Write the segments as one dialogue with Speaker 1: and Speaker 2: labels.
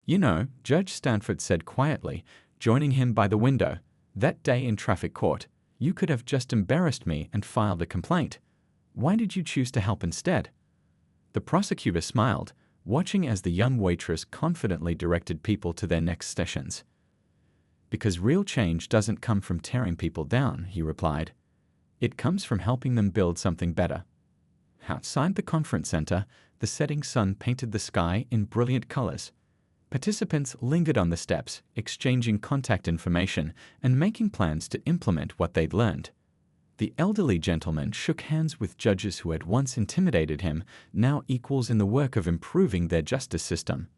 Speaker 1: You know, Judge Stanford said quietly, joining him by the window, that day in traffic court, you could have just embarrassed me and filed a complaint. Why did you choose to help instead? The prosecutor smiled, watching as the young waitress confidently directed people to their next stations. Because real change doesn't come from tearing people down, he replied. It comes from helping them build something better. Outside the conference center, the setting sun painted the sky in brilliant colors. Participants lingered on the steps, exchanging contact information and making plans to implement what they'd learned. The elderly gentleman shook hands with judges who had once intimidated him, now equals in the work of improving their justice system.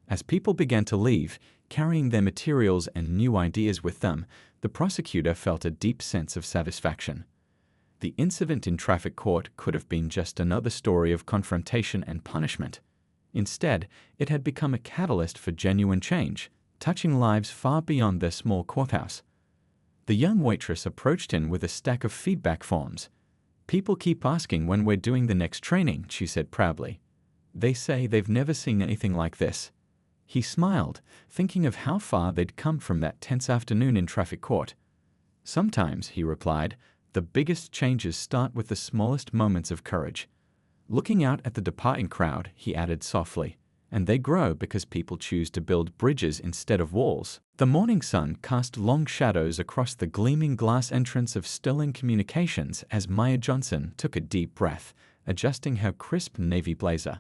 Speaker 1: As people began to leave, carrying their materials and new ideas with them, the prosecutor felt a deep sense of satisfaction. The incident in traffic court could have been just another story of confrontation and punishment. Instead, it had become a catalyst for genuine change, touching lives far beyond their small courthouse. The young waitress approached him with a stack of feedback forms. People keep asking when we're doing the next training, she said proudly. They say they've never seen anything like this. He smiled, thinking of how far they'd come from that tense afternoon in traffic court. Sometimes, he replied, the biggest changes start with the smallest moments of courage. Looking out at the departing crowd, he added softly, and they grow because people choose to build bridges instead of walls. The morning sun cast long shadows across the gleaming glass entrance of Sterling Communications as Maya Johnson took a deep breath, adjusting her crisp navy blazer.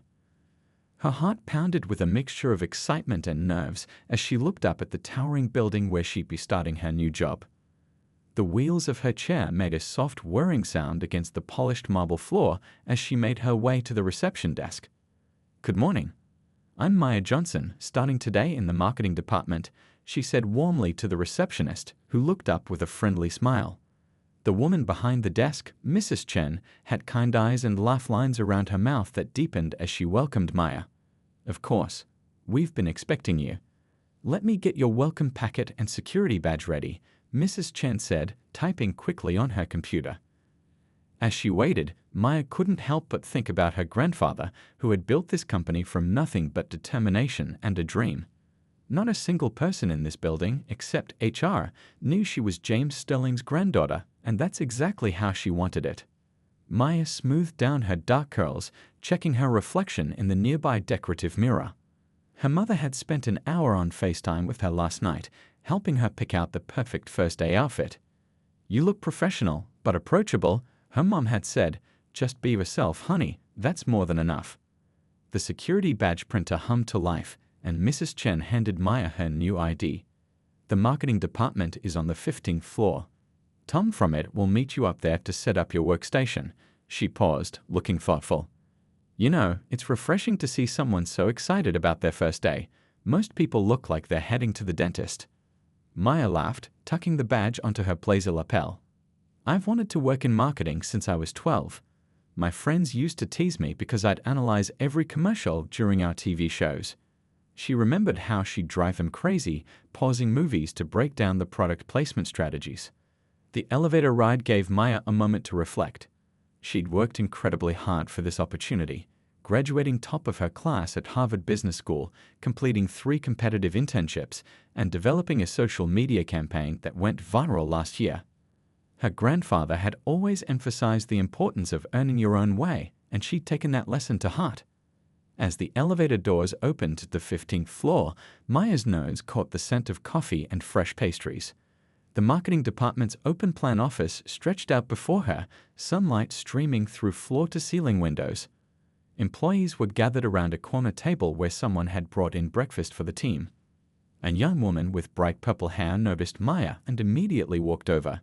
Speaker 1: Her heart pounded with a mixture of excitement and nerves as she looked up at the towering building where she'd be starting her new job. The wheels of her chair made a soft whirring sound against the polished marble floor as she made her way to the reception desk. "Good morning. I'm Maya Johnson, starting today in the marketing department," she said warmly to the receptionist, who looked up with a friendly smile. The woman behind the desk, Mrs. Chen, had kind eyes and laugh lines around her mouth that deepened as she welcomed Maya. "Of course. We've been expecting you. Let me get your welcome packet and security badge ready," Mrs. Chen said, typing quickly on her computer. As she waited, Maya couldn't help but think about her grandfather, who had built this company from nothing but determination and a dream. Not a single person in this building, except HR, knew she was James Sterling's granddaughter, and that's exactly how she wanted it. Maya smoothed down her dark curls, checking her reflection in the nearby decorative mirror. Her mother had spent an hour on FaceTime with her last night, helping her pick out the perfect first-day outfit. "You look professional, but approachable," her mom had said. "Just be yourself, honey, that's more than enough." The security badge printer hummed to life, and Mrs. Chen handed Maya her new ID. "The marketing department is on the 15th floor. Tom from it will meet you up there to set up your workstation." She paused, looking thoughtful. "You know, it's refreshing to see someone so excited about their first day. Most people look like they're heading to the dentist." Maya laughed, tucking the badge onto her blazer lapel. "I've wanted to work in marketing since I was 12. My friends used to tease me because I'd analyze every commercial during our TV shows." She remembered how she'd drive them crazy, pausing movies to break down the product placement strategies. The elevator ride gave Maya a moment to reflect. She'd worked incredibly hard for this opportunity, graduating top of her class at Harvard Business School, completing 3 competitive internships, and developing a social media campaign that went viral last year. Her grandfather had always emphasized the importance of earning your own way, and she'd taken that lesson to heart. As the elevator doors opened to the 15th floor, Maya's nose caught the scent of coffee and fresh pastries. The marketing department's open-plan office stretched out before her, sunlight streaming through floor-to-ceiling windows. Employees were gathered around a corner table where someone had brought in breakfast for the team. A young woman with bright purple hair noticed Maya and immediately walked over.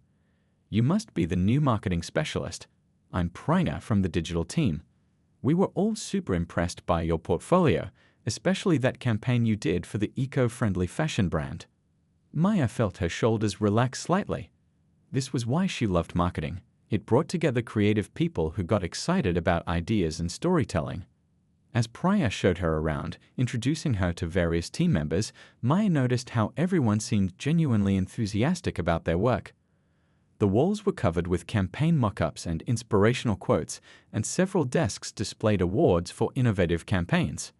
Speaker 1: "You must be the new marketing specialist. I'm Prina from the digital team. We were all super impressed by your portfolio, especially that campaign you did for the eco-friendly fashion brand." Maya felt her shoulders relax slightly. This was why she loved marketing. It brought together creative people who got excited about ideas and storytelling. As Priya showed her around, introducing her to various team members, Maya noticed how everyone seemed genuinely enthusiastic about their work. The walls were covered with campaign mock-ups and inspirational quotes, and several desks displayed awards for innovative campaigns.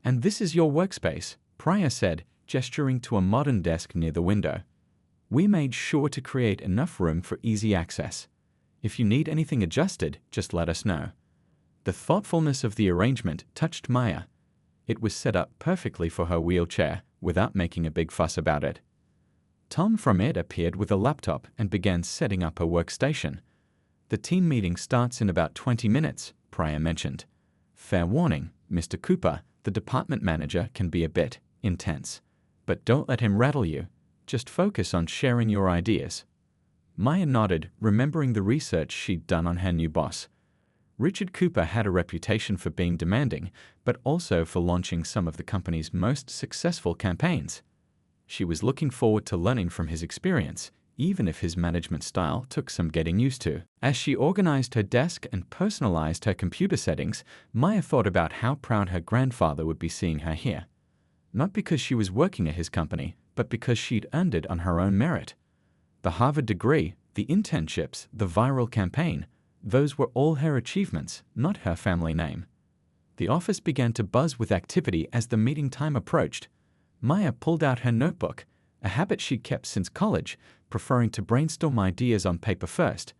Speaker 1: And this is your workspace, Pryor said, gesturing to a modern desk near the window. We made sure to create enough room for easy access. If you need anything adjusted, just let us know. The thoughtfulness of the arrangement touched Maya. It was set up perfectly for her wheelchair, without making a big fuss about it. Tom from it appeared with a laptop and began setting up her workstation. The team meeting starts in about 20 minutes, Pryor mentioned. Fair warning, Mr. Cooper, the department manager can be a bit intense. But don't let him rattle you. Just focus on sharing your ideas. Maya nodded, remembering the research she'd done on her new boss. Richard Cooper had a reputation for being demanding, but also for launching some of the company's most successful campaigns. She was looking forward to learning from his experience, even if his management style took some getting used to. As she organized her desk and personalized her computer settings, Maya thought about how proud her grandfather would be seeing her here. Not because she was working at his company, but because she'd earned it on her own merit. The Harvard degree, the internships, the viral campaign, those were all her achievements, not her family name. The office began to buzz with activity as the meeting time approached. Maya pulled out her notebook, a habit she'd kept since college, preferring to brainstorm ideas on paper first.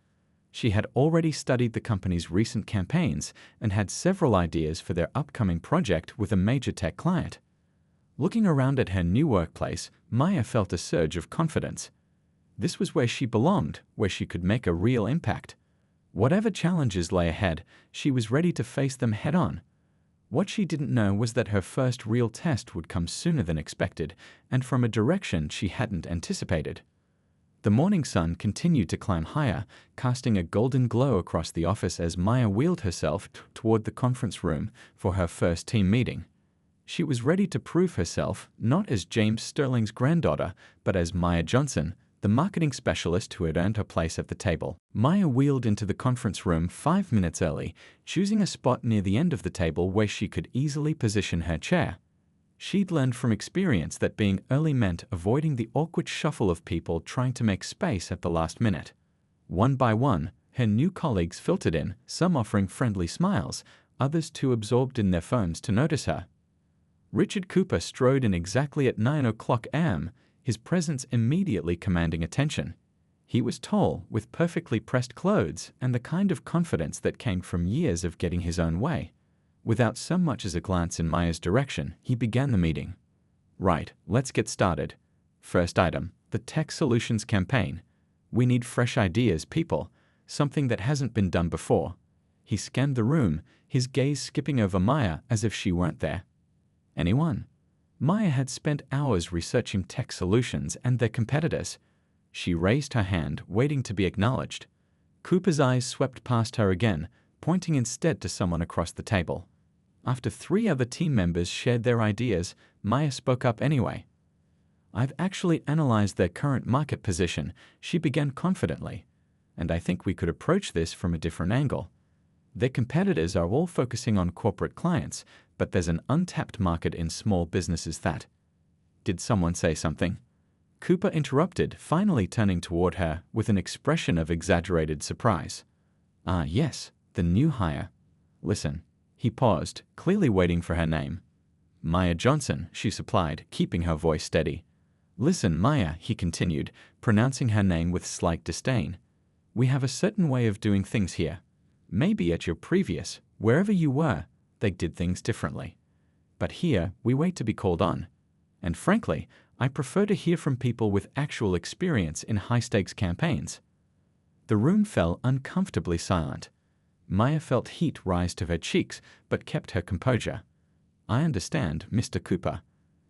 Speaker 1: She had already studied the company's recent campaigns and had several ideas for their upcoming project with a major tech client. Looking around at her new workplace, Maya felt a surge of confidence. This was where she belonged, where she could make a real impact. Whatever challenges lay ahead, she was ready to face them head-on. What she didn't know was that her first real test would come sooner than expected, and from a direction she hadn't anticipated. The morning sun continued to climb higher, casting a golden glow across the office as Maya wheeled herself toward the conference room for her first team meeting. She was ready to prove herself, not as James Sterling's granddaughter, but as Maya Johnson, the marketing specialist who had earned her place at the table. Maya wheeled into the conference room 5 minutes early, choosing a spot near the end of the table where she could easily position her chair. She'd learned from experience that being early meant avoiding the awkward shuffle of people trying to make space at the last minute. One by one, her new colleagues filtered in, some offering friendly smiles, others too absorbed in their phones to notice her. Richard Cooper strode in exactly at 9 o'clock a.m., his presence immediately commanding attention. He was tall, with perfectly pressed clothes and the kind of confidence that came from years of getting his own way. Without so much as a glance in Maya's direction, he began the meeting. Right, let's get started. First item, the Tech Solutions campaign. We need fresh ideas, people, something that hasn't been done before. He scanned the room, his gaze skipping over Maya as if she weren't there. Anyone? Maya had spent hours researching tech solutions and their competitors. She raised her hand, waiting to be acknowledged. Cooper's eyes swept past her again, pointing instead to someone across the table. After 3 other team members shared their ideas, Maya spoke up anyway. I've actually analyzed their current market position, she began confidently, and I think we could approach this from a different angle. Their competitors are all focusing on corporate clients, but there's an untapped market in small businesses that... Did someone say something? Cooper interrupted, finally turning toward her with an expression of exaggerated surprise. Ah, yes, the new hire. Listen. He paused, clearly waiting for her name. Maya Johnson, she supplied, keeping her voice steady. Listen, Maya, he continued, pronouncing her name with slight disdain. We have a certain way of doing things here. Maybe at your previous, wherever you were, they did things differently. But here, we wait to be called on. And frankly, I prefer to hear from people with actual experience in high-stakes campaigns. The room fell uncomfortably silent. Maya felt heat rise to her cheeks, but kept her composure. I understand, Mr. Cooper.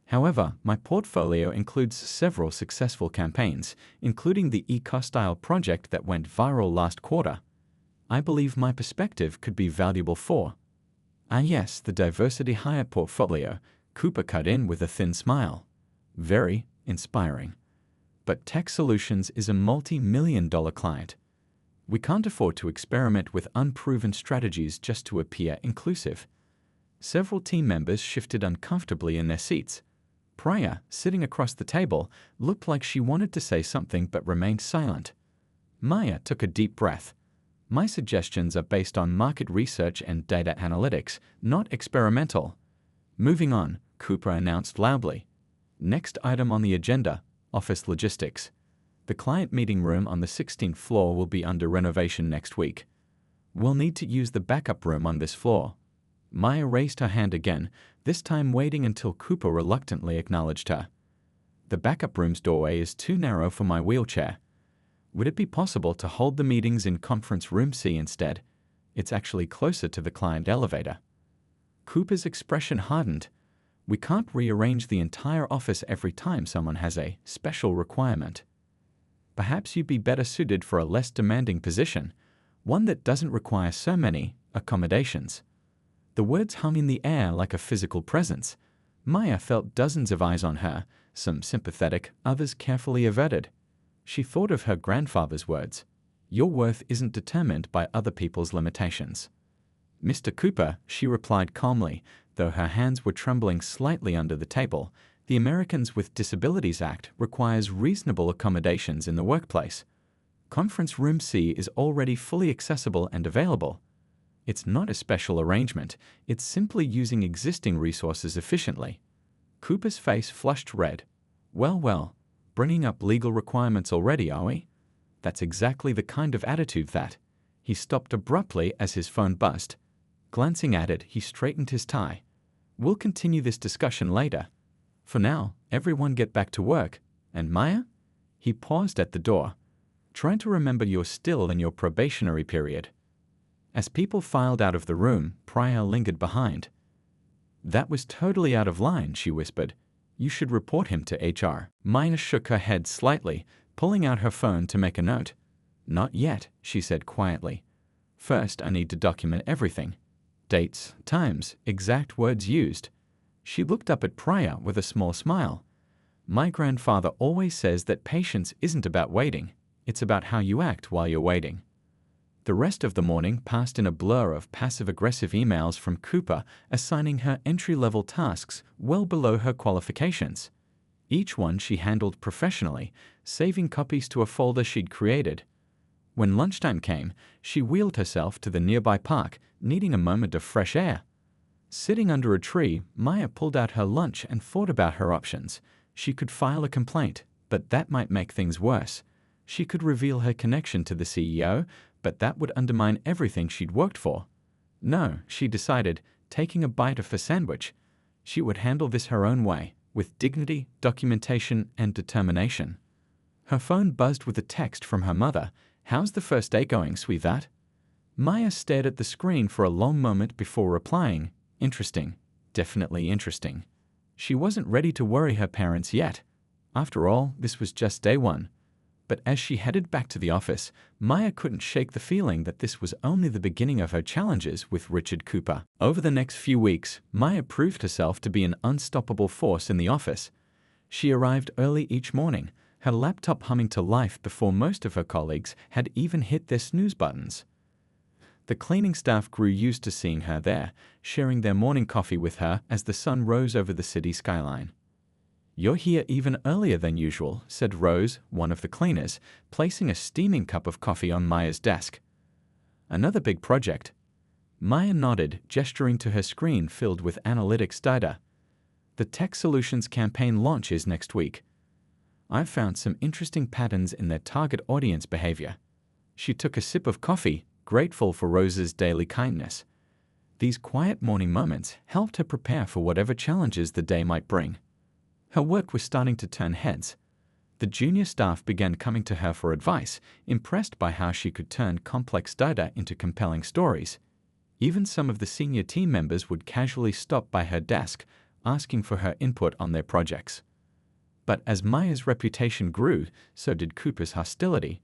Speaker 1: However, my portfolio includes several successful campaigns, including the eco-style project that went viral last quarter. I believe my perspective could be valuable for... Ah yes, the diversity hire portfolio, Cooper cut in with a thin smile. Very inspiring. But Tech Solutions is a multi-million-dollar client. We can't afford to experiment with unproven strategies just to appear inclusive. Several team members shifted uncomfortably in their seats. Pryor, sitting across the table, looked like she wanted to say something but remained silent. Maya took a deep breath. My suggestions are based on market research and data analytics, not experimental. Moving on, Cooper announced loudly. Next item on the agenda, office logistics. The client meeting room on the 16th floor will be under renovation next week. We'll need to use the backup room on this floor. Maya raised her hand again, this time waiting until Cooper reluctantly acknowledged her. The backup room's doorway is too narrow for my wheelchair. Would it be possible to hold the meetings in conference room C instead? It's actually closer to the client elevator. Cooper's expression hardened. We can't rearrange the entire office every time someone has a special requirement. Perhaps you'd be better suited for a less demanding position, one that doesn't require so many accommodations. The words hung in the air like a physical presence. Maya felt dozens of eyes on her, some sympathetic, others carefully averted. She thought of her grandfather's words. Your worth isn't determined by other people's limitations. Mr. Cooper, she replied calmly, though her hands were trembling slightly under the table. The Americans with Disabilities Act requires reasonable accommodations in the workplace. Conference Room C is already fully accessible and available. It's not a special arrangement, it's simply using existing resources efficiently. Cooper's face flushed red. Well, bringing up legal requirements already, are we? That's exactly the kind of attitude that. He stopped abruptly as his phone buzzed. Glancing at it, he straightened his tie. We'll continue this discussion later. For now, everyone get back to work. And Maya? He paused at the door. Try to remember you're still in your probationary period. As people filed out of the room, Priya lingered behind. That was totally out of line, she whispered. You should report him to HR. Maya shook her head slightly, pulling out her phone to make a note. Not yet, she said quietly. First, I need to document everything. Dates, times, exact words used. She looked up at Priya with a small smile. My grandfather always says that patience isn't about waiting, it's about how you act while you're waiting. The rest of the morning passed in a blur of passive-aggressive emails from Cooper assigning her entry-level tasks well below her qualifications. Each one she handled professionally, saving copies to a folder she'd created. When lunchtime came, she wheeled herself to the nearby park, needing a moment of fresh air. Sitting under a tree, Maya pulled out her lunch and thought about her options. She could file a complaint, but that might make things worse. She could reveal her connection to the CEO, but that would undermine everything she'd worked for. No, she decided, taking a bite of her sandwich. She would handle this her own way, with dignity, documentation, and determination. Her phone buzzed with a text from her mother. How's the first day going, sweetheart? Maya stared at the screen for a long moment before replying, interesting, definitely interesting. She wasn't ready to worry her parents yet. After all, this was just day one. But as she headed back to the office, Maya couldn't shake the feeling that this was only the beginning of her challenges with Richard Cooper. Over the next few weeks, Maya proved herself to be an unstoppable force in the office. She arrived early each morning, her laptop humming to life before most of her colleagues had even hit their snooze buttons. The cleaning staff grew used to seeing her there, sharing their morning coffee with her as the sun rose over the city skyline. You're here even earlier than usual, said Rose, one of the cleaners, placing a steaming cup of coffee on Maya's desk. Another big project. Maya nodded, gesturing to her screen filled with analytics data. The Tech Solutions campaign launch is next week. I've found some interesting patterns in their target audience behavior. She took a sip of coffee, grateful for Rose's daily kindness. These quiet morning moments helped her prepare for whatever challenges the day might bring. Her work was starting to turn heads. The junior staff began coming to her for advice, impressed by how she could turn complex data into compelling stories. Even some of the senior team members would casually stop by her desk, asking for her input on their projects. But as Maya's reputation grew, so did Cooper's hostility.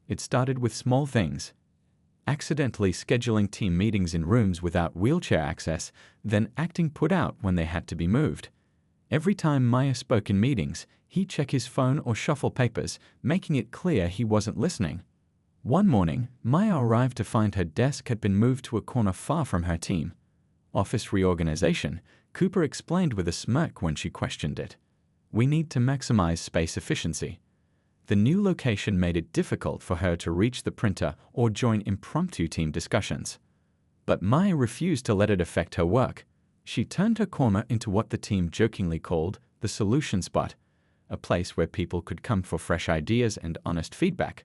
Speaker 1: It started with small things. Accidentally scheduling team meetings in rooms without wheelchair access, then acting put out when they had to be moved. Every time Maya spoke in meetings, he'd check his phone or shuffle papers, making it clear he wasn't listening. One morning, Maya arrived to find her desk had been moved to a corner far from her team. Office reorganization, Cooper explained with a smirk when she questioned it. We need to maximize space efficiency. The new location made it difficult for her to reach the printer or join impromptu team discussions. But Maya refused to let it affect her work. She turned her corner into what the team jokingly called the solution spot, a place where people could come for fresh ideas and honest feedback.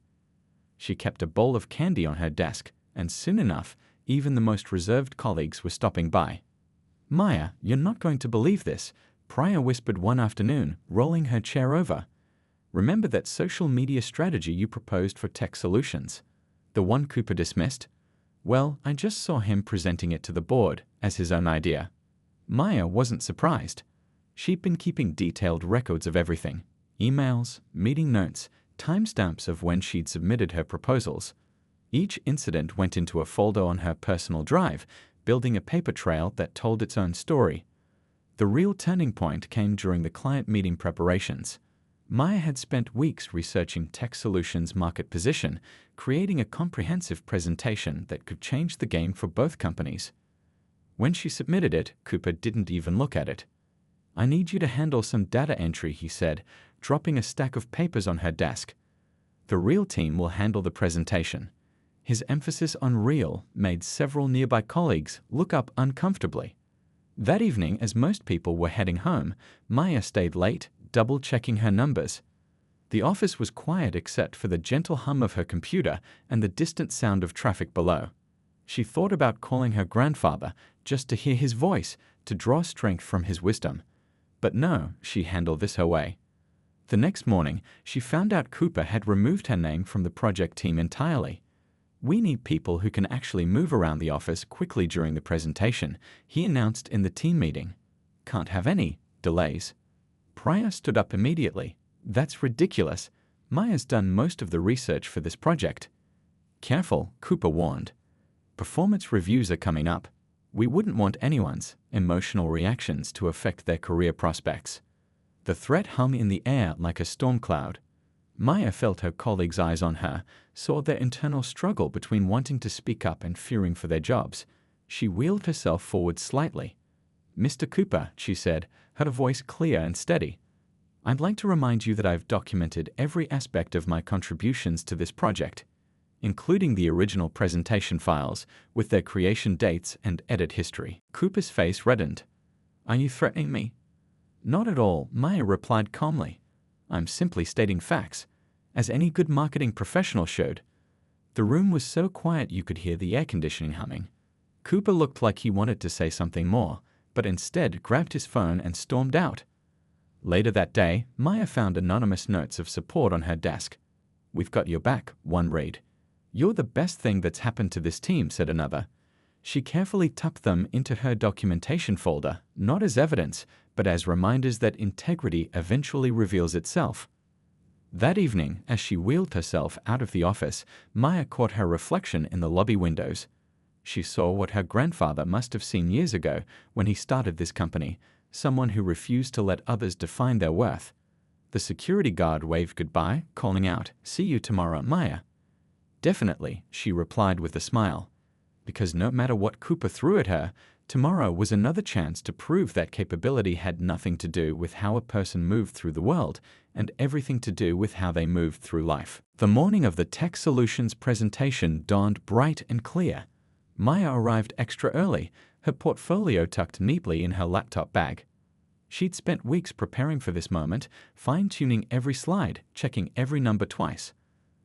Speaker 1: She kept a bowl of candy on her desk, and soon enough, even the most reserved colleagues were stopping by. "Maya, you're not going to believe this," Priya whispered one afternoon, rolling her chair over. "Remember that social media strategy you proposed for tech solutions? The one Cooper dismissed? Well, I just saw him presenting it to the board as his own idea." Maya wasn't surprised. She'd been keeping detailed records of everything: emails, meeting notes, timestamps of when she'd submitted her proposals. Each incident went into a folder on her personal drive, building a paper trail that told its own story. The real turning point came during the client meeting preparations. Maya had spent weeks researching Tech Solutions' market position, creating a comprehensive presentation that could change the game for both companies. When she submitted it, Cooper didn't even look at it. "I need you to handle some data entry," he said, dropping a stack of papers on her desk. "The real team will handle the presentation." His emphasis on real made several nearby colleagues look up uncomfortably. That evening, as most people were heading home, Maya stayed late, double-checking her numbers. The office was quiet except for the gentle hum of her computer and the distant sound of traffic below. She thought about calling her grandfather just to hear his voice, to draw strength from his wisdom. But no, she handled this her way. The next morning, she found out Cooper had removed her name from the project team entirely. "We need people who can actually move around the office quickly during the presentation," he announced in the team meeting. "Can't have any delays." Priya stood up immediately. "That's ridiculous. Maya's done most of the research for this project." "Careful," Cooper warned. "Performance reviews are coming up. We wouldn't want anyone's emotional reactions to affect their career prospects." The threat hung in the air like a storm cloud. Maya felt her colleagues' eyes on her, saw their internal struggle between wanting to speak up and fearing for their jobs. She wheeled herself forward slightly. "Mr. Cooper," she said, her voice clear and steady, "I'd like to remind you that I've documented every aspect of my contributions to this project, including the original presentation files with their creation dates and edit history." Cooper's face reddened. "Are you threatening me?" "Not at all," Maya replied calmly. "I'm simply stating facts, as any good marketing professional should." The room was so quiet you could hear the air conditioning humming. Cooper looked like he wanted to say something more, but instead grabbed his phone and stormed out. Later that day, Maya found anonymous notes of support on her desk. "We've got your back," one read. "You're the best thing that's happened to this team," said another. She carefully tucked them into her documentation folder, not as evidence, but as reminders that integrity eventually reveals itself. That evening, as she wheeled herself out of the office, Maya caught her reflection in the lobby windows. She saw what her grandfather must have seen years ago when he started this company, someone who refused to let others define their worth. The security guard waved goodbye, calling out, "See you tomorrow, Maya." "Definitely," she replied with a smile. Because no matter what Cooper threw at her, tomorrow was another chance to prove that capability had nothing to do with how a person moved through the world and everything to do with how they moved through life. The morning of the Tech Solutions presentation dawned bright and clear. Maya arrived extra early, her portfolio tucked neatly in her laptop bag. She'd spent weeks preparing for this moment, fine-tuning every slide, checking every number twice.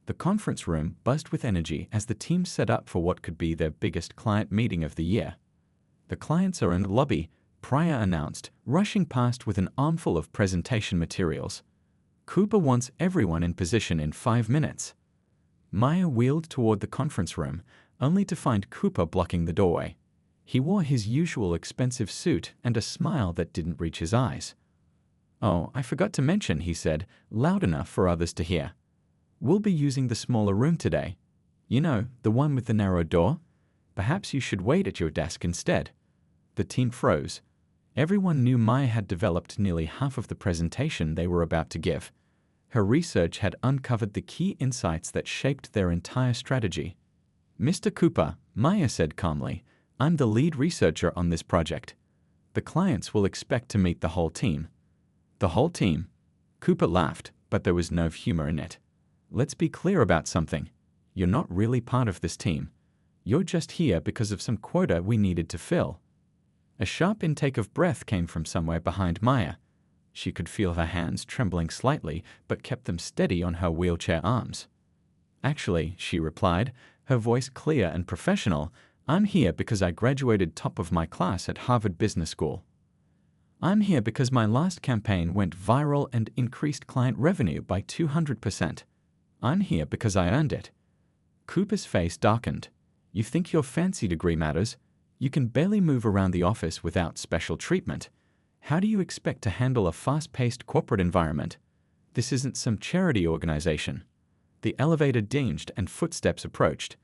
Speaker 1: The conference room buzzed with energy as the team set up for what could be their biggest client meeting of the year. "The clients are in the lobby," Priya announced, rushing past with an armful of presentation materials. "Cooper wants everyone in position in 5 minutes." Maya wheeled toward the conference room, only to find Cooper blocking the doorway. He wore his usual expensive suit and a smile that didn't reach his eyes. "Oh, I forgot to mention," he said, loud enough for others to hear. "We'll be using the smaller room today. You know, the one with the narrow door? Perhaps you should wait at your desk instead." The team froze. Everyone knew Maya had developed nearly half of the presentation they were about to give. Her research had uncovered the key insights that shaped their entire strategy. "Mr. Cooper," Maya said calmly, "I'm the lead researcher on this project. The clients will expect to meet the whole team." "The whole team?" Cooper laughed, but there was no humor in it. "Let's be clear about something. You're not really part of this team. You're just here because of some quota we needed to fill." A sharp intake of breath came from somewhere behind Maya. She could feel her hands trembling slightly, but kept them steady on her wheelchair arms. Actually, she replied, her voice clear and professional, I'm here because I graduated top of my class at Harvard Business School. I'm here because my last campaign went viral and increased client revenue by 200%. I'm here because I earned it. Cooper's face darkened. You think your fancy degree matters? You can barely move around the office without special treatment. How do you expect to handle a fast-paced corporate environment? This isn't some charity organization. The elevator dinged and footsteps approached.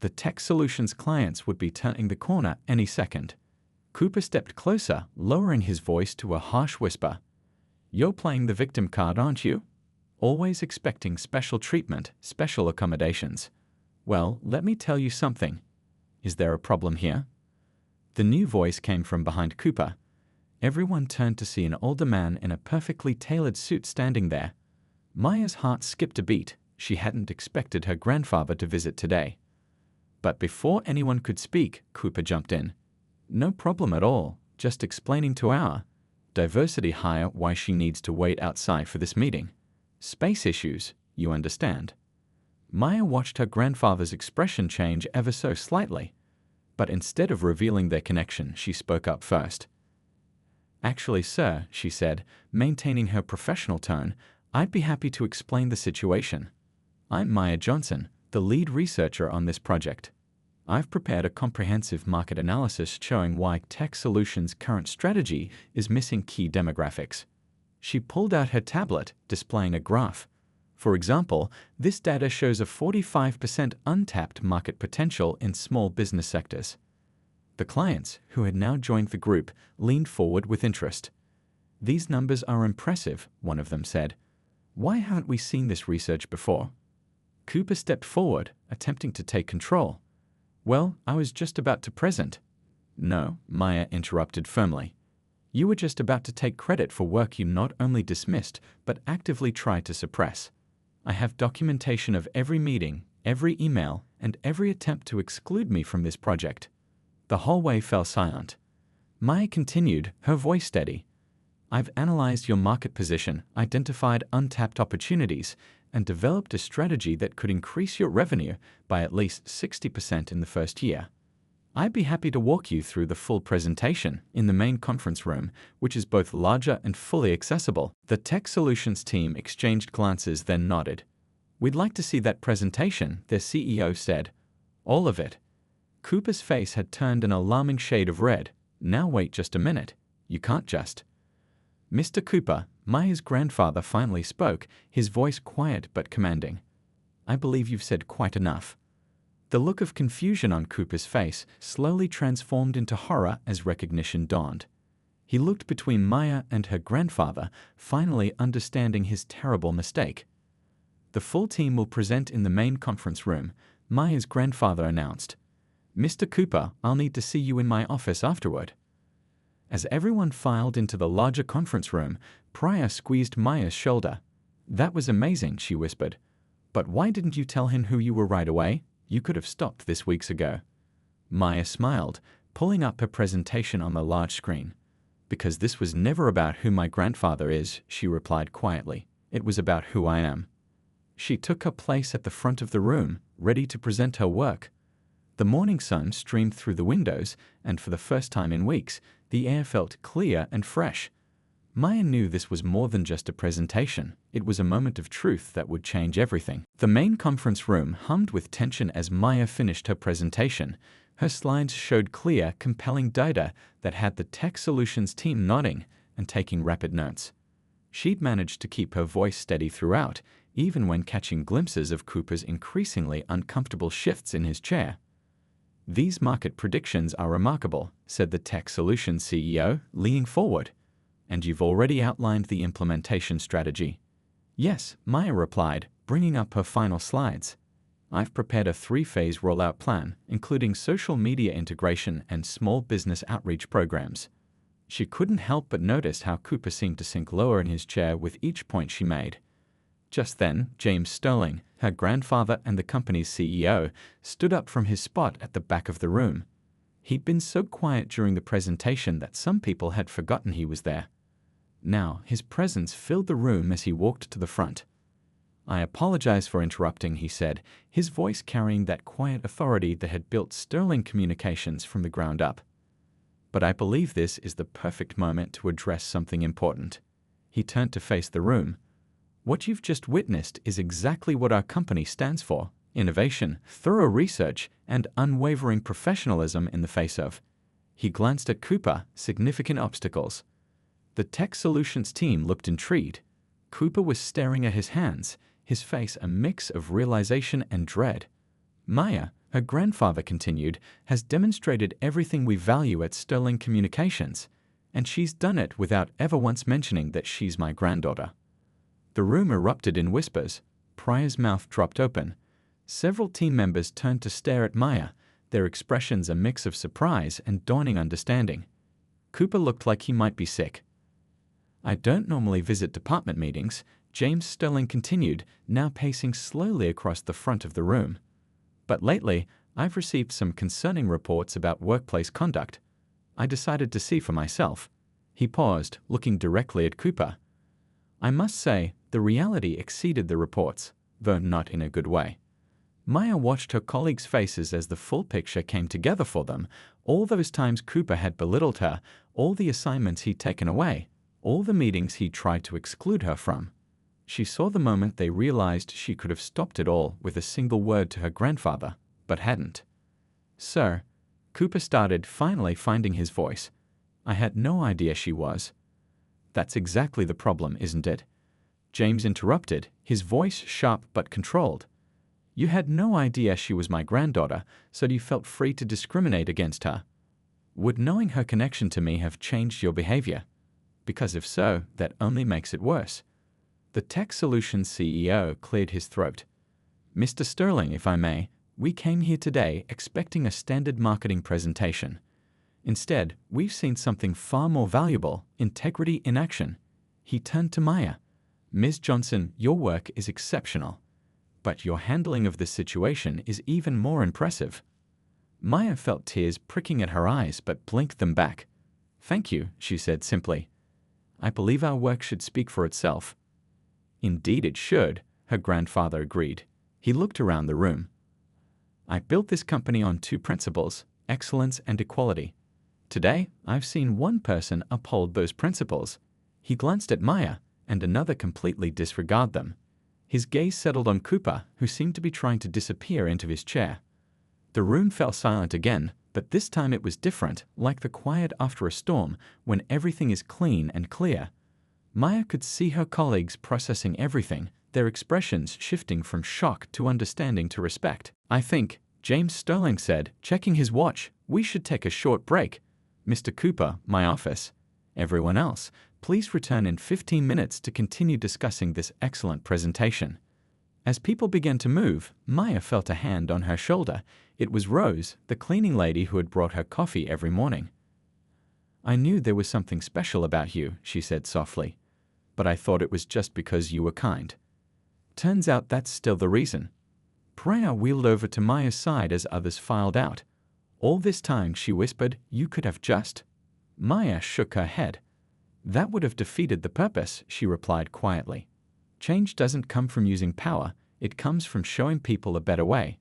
Speaker 1: The tech solutions clients would be turning the corner any second. Cooper stepped closer, lowering his voice to a harsh whisper. You're playing the victim card, aren't you? Always expecting special treatment, special accommodations. Well, let me tell you something. Is there a problem here? The new voice came from behind Cooper. Everyone turned to see an older man in a perfectly tailored suit standing there. Maya's heart skipped a beat. She hadn't expected her grandfather to visit today. But before anyone could speak, Cooper jumped in. No problem at all, just explaining to our diversity hire why she needs to wait outside for this meeting. Space issues, you understand. Maya watched her grandfather's expression change ever so slightly. But instead of revealing their connection, she spoke up first. Actually, sir, she said, maintaining her professional tone, I'd be happy to explain the situation. I'm Maya Johnson, the lead researcher on this project. I've prepared a comprehensive market analysis showing why Tech Solutions' current strategy is missing key demographics. She pulled out her tablet, displaying a graph. For example, this data shows a 45% untapped market potential in small business sectors. The clients, who had now joined the group, leaned forward with interest. These numbers are impressive, one of them said. Why haven't we seen this research before? Cooper stepped forward, attempting to take control. Well, I was just about to present. No, Maya interrupted firmly. You were just about to take credit for work you not only dismissed, but actively tried to suppress. I have documentation of every meeting, every email, and every attempt to exclude me from this project. The hallway fell silent. Maya continued, her voice steady. I've analyzed your market position, identified untapped opportunities, and developed a strategy that could increase your revenue by at least 60% in the first year. I'd be happy to walk you through the full presentation in the main conference room, which is both larger and fully accessible. The Tech Solutions team exchanged glances, then nodded. We'd like to see that presentation, their CEO said. All of it. Cooper's face had turned an alarming shade of red. Now wait just a minute. You can't just. Mr. Cooper, Maya's grandfather finally spoke, his voice quiet but commanding. I believe you've said quite enough. The look of confusion on Cooper's face slowly transformed into horror as recognition dawned. He looked between Maya and her grandfather, finally understanding his terrible mistake. The full team will present in the main conference room, Maya's grandfather announced. Mr. Cooper, I'll need to see you in my office afterward. As everyone filed into the larger conference room, Priya squeezed Maya's shoulder. That was amazing, she whispered. But why didn't you tell him who you were right away? You could have stopped this weeks ago. Maya smiled, pulling up her presentation on the large screen. Because this was never about who my grandfather is, she replied quietly. It was about who I am. She took her place at the front of the room, ready to present her work. The morning sun streamed through the windows, and for the first time in weeks, the air felt clear and fresh. Maya knew this was more than just a presentation. It was a moment of truth that would change everything. The main conference room hummed with tension as Maya finished her presentation. Her slides showed clear, compelling data that had the Tech Solutions team nodding and taking rapid notes. She'd managed to keep her voice steady throughout, even when catching glimpses of Cooper's increasingly uncomfortable shifts in his chair. These market predictions are remarkable, said the Tech Solutions CEO, leaning forward. And you've already outlined the implementation strategy. Yes, Maya replied, bringing up her final slides. I've prepared a 3-phase rollout plan, including social media integration and small business outreach programs. She couldn't help but notice how Cooper seemed to sink lower in his chair with each point she made. Just then, James Sterling, her grandfather and the company's CEO, stood up from his spot at the back of the room. He'd been so quiet during the presentation that some people had forgotten he was there. Now, his presence filled the room as he walked to the front. "I apologize for interrupting," he said, his voice carrying that quiet authority that had built Sterling Communications from the ground up. "But I believe this is the perfect moment to address something important." He turned to face the room. "What you've just witnessed is exactly what our company stands for: innovation, thorough research, and unwavering professionalism in the face of," he glanced at Cooper, "significant obstacles." The tech solutions team looked intrigued. Cooper was staring at his hands, his face a mix of realization and dread. "Maya," her grandfather continued, "has demonstrated everything we value at Sterling Communications, and she's done it without ever once mentioning that she's my granddaughter." The room erupted in whispers. Pryor's mouth dropped open. Several team members turned to stare at Maya, their expressions a mix of surprise and dawning understanding. Cooper looked like he might be sick. "I don't normally visit department meetings," James Sterling continued, now pacing slowly across the front of the room. "But lately, I've received some concerning reports about workplace conduct. I decided to see for myself." He paused, looking directly at Cooper. "I must say, the reality exceeded the reports, though not in a good way." Maya watched her colleagues' faces as the full picture came together for them. All those times Cooper had belittled her, all the assignments he'd taken away, all the meetings he'd tried to exclude her from. She saw the moment they realized she could have stopped it all with a single word to her grandfather, but hadn't. "Sir," Cooper started, finally finding his voice, "I had no idea she was." "That's exactly the problem, isn't it?" James interrupted, his voice sharp but controlled. "You had no idea she was my granddaughter, so you felt free to discriminate against her. Would knowing her connection to me have changed your behavior? Because if so, that only makes it worse." The Tech Solutions CEO cleared his throat. "Mr. Sterling, if I may, we came here today expecting a standard marketing presentation. Instead, we've seen something far more valuable: integrity in action." He turned to Maya. "Ms. Johnson, your work is exceptional, but your handling of this situation is even more impressive." Maya felt tears pricking at her eyes but blinked them back. "Thank you," she said simply. "I believe our work should speak for itself." "Indeed it should," her grandfather agreed. He looked around the room. "I built this company on two principles: excellence and equality. Today, I've seen one person uphold those principles." He glanced at Maya, and another completely disregard them. His gaze settled on Cooper, who seemed to be trying to disappear into his chair. The room fell silent again, but this time it was different, like the quiet after a storm, when everything is clean and clear. Maya could see her colleagues processing everything, their expressions shifting from shock to understanding to respect. "I think," James Sterling said, checking his watch, "we should take a short break. Mr. Cooper, my office. Everyone else, please return in 15 minutes to continue discussing this excellent presentation." As people began to move, Maya felt a hand on her shoulder. It was Rose, the cleaning lady who had brought her coffee every morning. "I knew there was something special about you," she said softly, "but I thought it was just because you were kind. Turns out that's still the reason." Pryor wheeled over to Maya's side as others filed out. "All this time," she whispered, "you could have just—" Maya shook her head. "That would have defeated the purpose," she replied quietly. "Change doesn't come from using power, it comes from showing people a better way."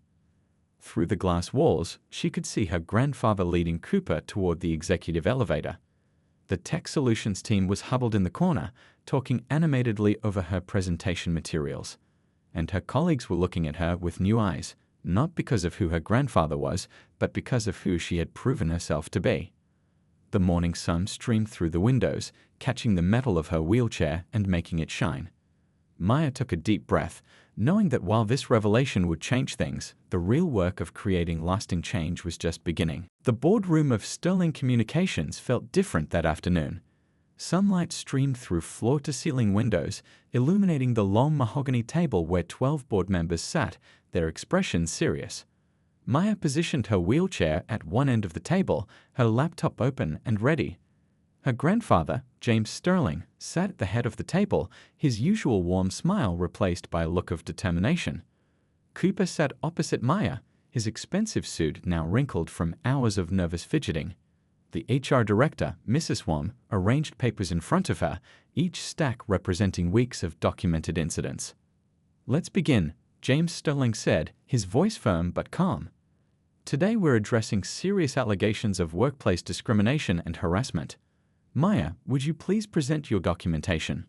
Speaker 1: Through the glass walls, she could see her grandfather leading Cooper toward the executive elevator. The Tech Solutions team was huddled in the corner, talking animatedly over her presentation materials. And her colleagues were looking at her with new eyes, not because of who her grandfather was, but because of who she had proven herself to be. The morning sun streamed through the windows, catching the metal of her wheelchair and making it shine. Maya took a deep breath, knowing that while this revelation would change things, the real work of creating lasting change was just beginning. The boardroom of Sterling Communications felt different that afternoon. Sunlight streamed through floor-to-ceiling windows, illuminating the long mahogany table where 12 board members sat, their expressions serious. Maya positioned her wheelchair at one end of the table, her laptop open and ready. Her grandfather, James Sterling, sat at the head of the table, his usual warm smile replaced by a look of determination. Cooper sat opposite Maya, his expensive suit now wrinkled from hours of nervous fidgeting. The HR director, Mrs. Wong, arranged papers in front of her, each stack representing weeks of documented incidents. "Let's begin," James Sterling said, his voice firm but calm. "Today we're addressing serious allegations of workplace discrimination and harassment. Maya, would you please present your documentation?"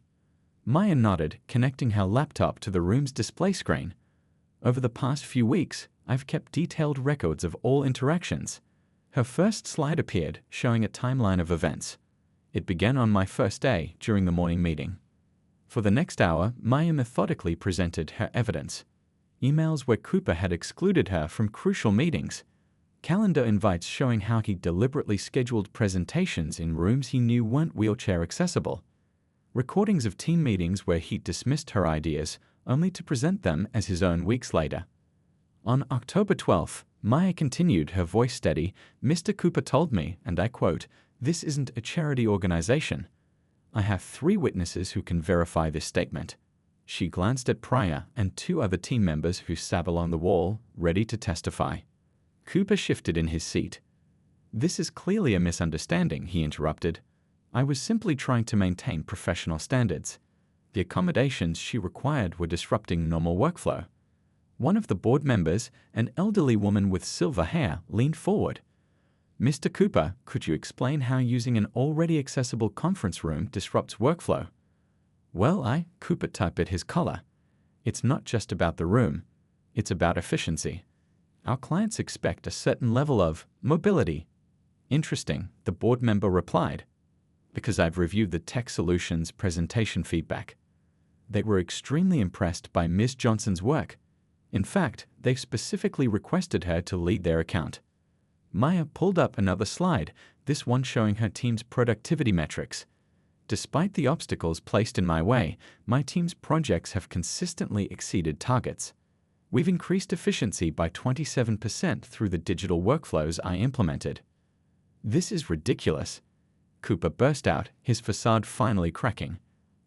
Speaker 1: Maya nodded, connecting her laptop to the room's display screen. "Over the past few weeks, I've kept detailed records of all interactions." Her first slide appeared, showing a timeline of events. It began on my first day, during the morning meeting. For the next hour, Maya methodically presented her evidence. Emails where Cooper had excluded her from crucial meetings. Calendar invites showing how he deliberately scheduled presentations in rooms he knew weren't wheelchair accessible. Recordings of team meetings where he dismissed her ideas, only to present them as his own weeks later. On October 12th, Maya continued, her voice steady. "Mr. Cooper told me, and I quote, 'This isn't a charity organization.' I have 3 witnesses who can verify this statement." She glanced at Pryor and 2 other team members who sat along the wall, ready to testify. Cooper shifted in his seat. "This is clearly a misunderstanding," he interrupted. "I was simply trying to maintain professional standards. The accommodations she required were disrupting normal workflow." One of the board members, an elderly woman with silver hair, leaned forward. "Mr. Cooper, could you explain how using an already accessible conference room disrupts workflow?" "Well, Cooper tapped at his collar. "It's not just about the room. It's about efficiency. Our clients expect a certain level of mobility." "Interesting," the board member replied. "Because I've reviewed the tech solutions presentation feedback. They were extremely impressed by Ms. Johnson's work. In fact, they've specifically requested her to lead their account." Maya pulled up another slide, this one showing her team's productivity metrics. "Despite the obstacles placed in my way, my team's projects have consistently exceeded targets. We've increased efficiency by 27% through the digital workflows I implemented." "This is ridiculous," Cooper burst out, his facade finally cracking.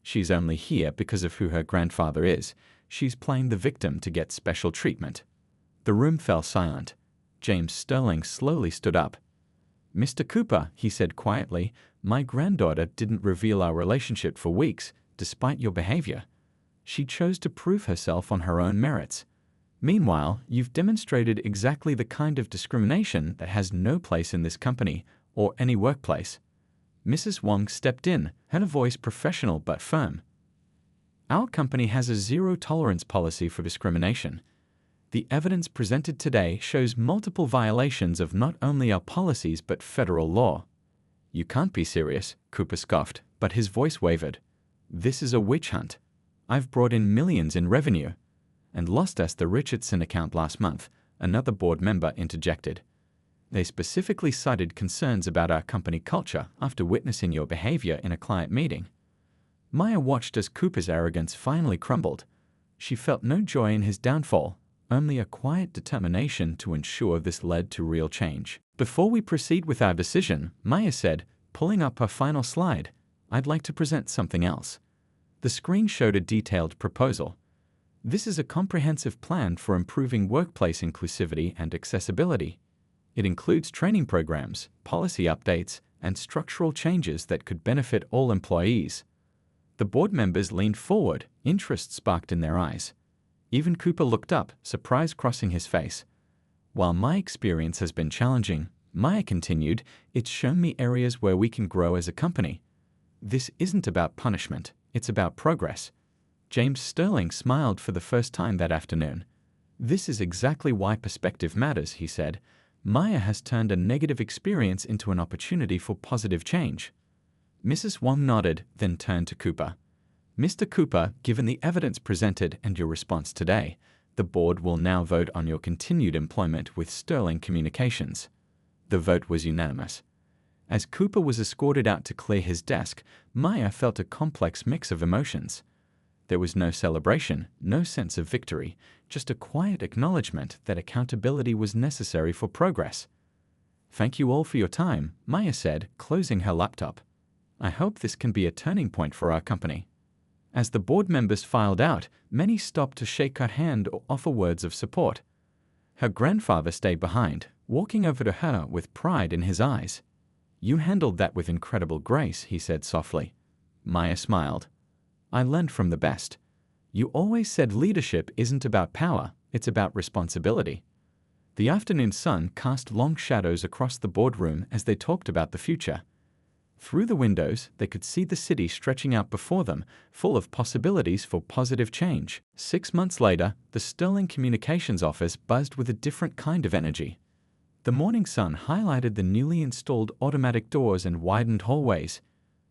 Speaker 1: "She's only here because of who her grandfather is. She's playing the victim to get special treatment." The room fell silent. James Sterling slowly stood up. "Mr. Cooper," he said quietly, "my granddaughter didn't reveal our relationship for weeks, despite your behavior. She chose to prove herself on her own merits. Meanwhile, you've demonstrated exactly the kind of discrimination that has no place in this company or any workplace." Mrs. Wong stepped in, her voice professional but firm. "Our company has a zero-tolerance policy for discrimination. The evidence presented today shows multiple violations of not only our policies but federal law." "You can't be serious," Cooper scoffed, but his voice wavered. "This is a witch hunt. I've brought in millions in revenue." "And lost us the Richardson account last month," another board member interjected. "They specifically cited concerns about our company culture after witnessing your behavior in a client meeting." Maya watched as Cooper's arrogance finally crumbled. She felt no joy in his downfall, only a quiet determination to ensure this led to real change. "Before we proceed with our decision," Maya said, pulling up her final slide, "I'd like to present something else." The screen showed a detailed proposal. "This is a comprehensive plan for improving workplace inclusivity and accessibility. It includes training programs, policy updates, and structural changes that could benefit all employees." The board members leaned forward, interest sparked in their eyes. Even Cooper looked up, surprise crossing his face. "While my experience has been challenging," Maya continued, "it's shown me areas where we can grow as a company. This isn't about punishment, it's about progress." James Sterling smiled for the first time that afternoon. "This is exactly why perspective matters," he said. "Maya has turned a negative experience into an opportunity for positive change." Mrs. Wong nodded, then turned to Cooper. "Mr. Cooper, given the evidence presented and your response today, the board will now vote on your continued employment with Sterling Communications." The vote was unanimous. As Cooper was escorted out to clear his desk, Maya felt a complex mix of emotions. There was no celebration, no sense of victory, just a quiet acknowledgement that accountability was necessary for progress. "Thank you all for your time," Maya said, closing her laptop. "I hope this can be a turning point for our company." As the board members filed out, many stopped to shake her hand or offer words of support. Her grandfather stayed behind, walking over to her with pride in his eyes. "You handled that with incredible grace," he said softly. Maya smiled. "I learned from the best. You always said leadership isn't about power, it's about responsibility." The afternoon sun cast long shadows across the boardroom as they talked about the future. Through the windows, they could see the city stretching out before them, full of possibilities for positive change. 6 months later, the Sterling Communications office buzzed with a different kind of energy. The morning sun highlighted the newly installed automatic doors and widened hallways.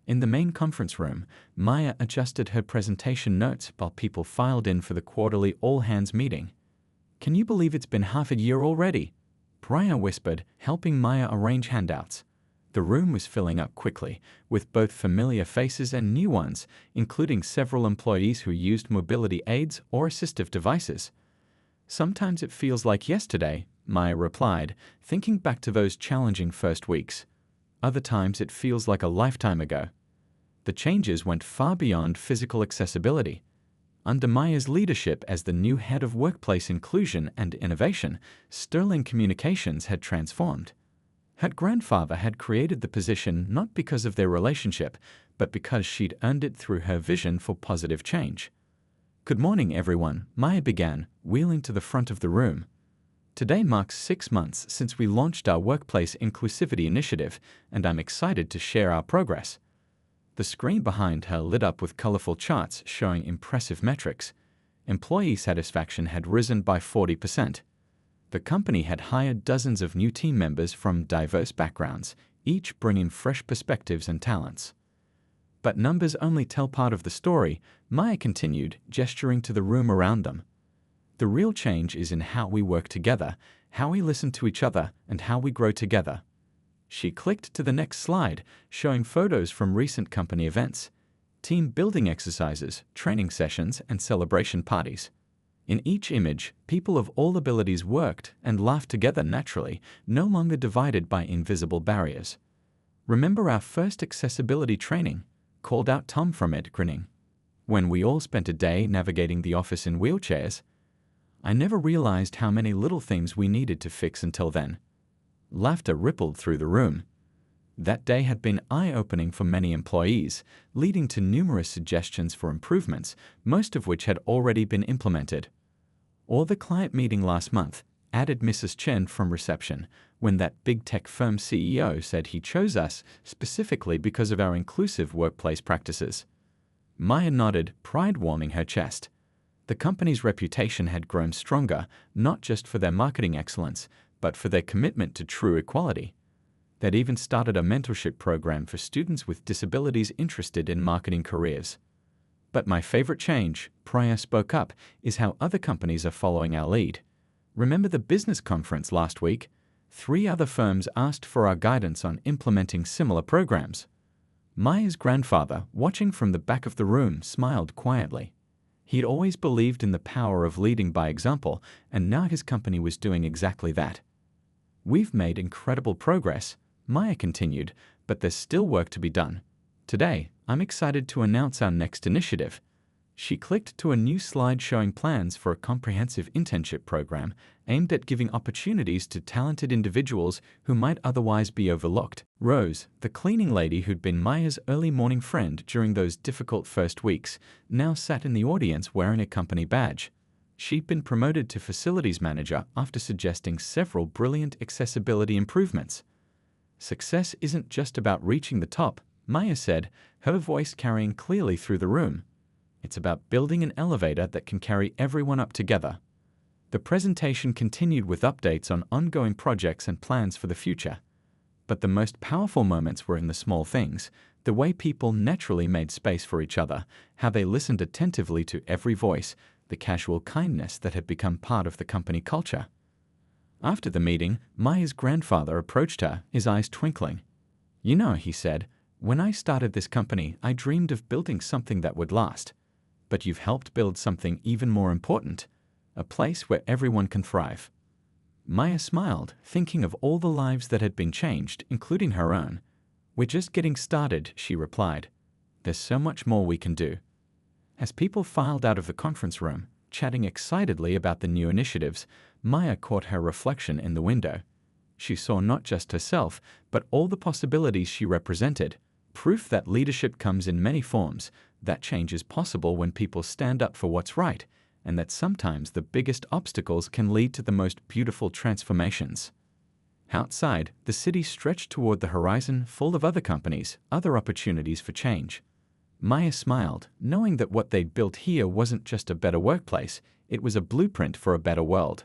Speaker 1: In the main conference room, Maya adjusted her presentation notes while people filed in for the quarterly all-hands meeting. "Can you believe it's been half a year already?" Priya whispered, helping Maya arrange handouts. The room was filling up quickly, with both familiar faces and new ones, including several employees who used mobility aids or assistive devices. "Sometimes it feels like yesterday," Maya replied, thinking back to those challenging first weeks. "Other times it feels like a lifetime ago." The changes went far beyond physical accessibility. Under Maya's leadership as the new head of workplace inclusion and innovation, Sterling Communications had transformed. Her grandfather had created the position not because of their relationship, but because she'd earned it through her vision for positive change. "Good morning, everyone," Maya began, wheeling to the front of the room. "Today marks 6 months since we launched our Workplace Inclusivity Initiative, and I'm excited to share our progress." The screen behind her lit up with colorful charts showing impressive metrics. Employee satisfaction had risen by 40%. The company had hired dozens of new team members from diverse backgrounds, each bringing fresh perspectives and talents. "But numbers only tell part of the story," Maya continued, gesturing to the room around them. "The real change is in how we work together, how we listen to each other, and how we grow together." She clicked to the next slide, showing photos from recent company events, team building exercises, training sessions, and celebration parties. In each image, people of all abilities worked and laughed together naturally, no longer divided by invisible barriers. "Remember our first accessibility training?" called out Tom from it, grinning. "When we all spent a day navigating the office in wheelchairs? I never realized how many little things we needed to fix until then." Laughter rippled through the room. That day had been eye-opening for many employees, leading to numerous suggestions for improvements, most of which had already been implemented. "Or the client meeting last month," added Mrs. Chen from reception, when that big tech firm CEO said he chose us specifically because of our inclusive workplace practices. Maya nodded, pride warming her chest. The company's reputation had grown stronger, not just for their marketing excellence, but for their commitment to true equality. They'd even started a mentorship program for students with disabilities interested in marketing careers. "But my favorite change," Priya spoke up, "is how other companies are following our lead. Remember the business conference last week? 3 other firms asked for our guidance on implementing similar programs." Maya's grandfather, watching from the back of the room, smiled quietly. He'd always believed in the power of leading by example, and now his company was doing exactly that. "We've made incredible progress," Maya continued, "but there's still work to be done. Today, I'm excited to announce our next initiative." She clicked to a new slide showing plans for a comprehensive internship program aimed at giving opportunities to talented individuals who might otherwise be overlooked. Rose, the cleaning lady who'd been Maya's early morning friend during those difficult first weeks, now sat in the audience wearing a company badge. She'd been promoted to facilities manager after suggesting several brilliant accessibility improvements. "Success isn't just about reaching the top," Maya said, her voice carrying clearly through the room. "It's about building an elevator that can carry everyone up together." The presentation continued with updates on ongoing projects and plans for the future. But the most powerful moments were in the small things, the way people naturally made space for each other, how they listened attentively to every voice, the casual kindness that had become part of the company culture. After the meeting, Maya's grandfather approached her, his eyes twinkling. "You know," he said, "when I started this company, I dreamed of building something that would last. But you've helped build something even more important, a place where everyone can thrive." Maya smiled, thinking of all the lives that had been changed, including her own. "We're just getting started," she replied. "There's so much more we can do." As people filed out of the conference room, chatting excitedly about the new initiatives, Maya caught her reflection in the window. She saw not just herself, but all the possibilities she represented. Proof that leadership comes in many forms, that change is possible when people stand up for what's right, and that sometimes the biggest obstacles can lead to the most beautiful transformations. Outside, the city stretched toward the horizon, full of other companies, other opportunities for change. Maya smiled, knowing that what they'd built here wasn't just a better workplace, it was a blueprint for a better world.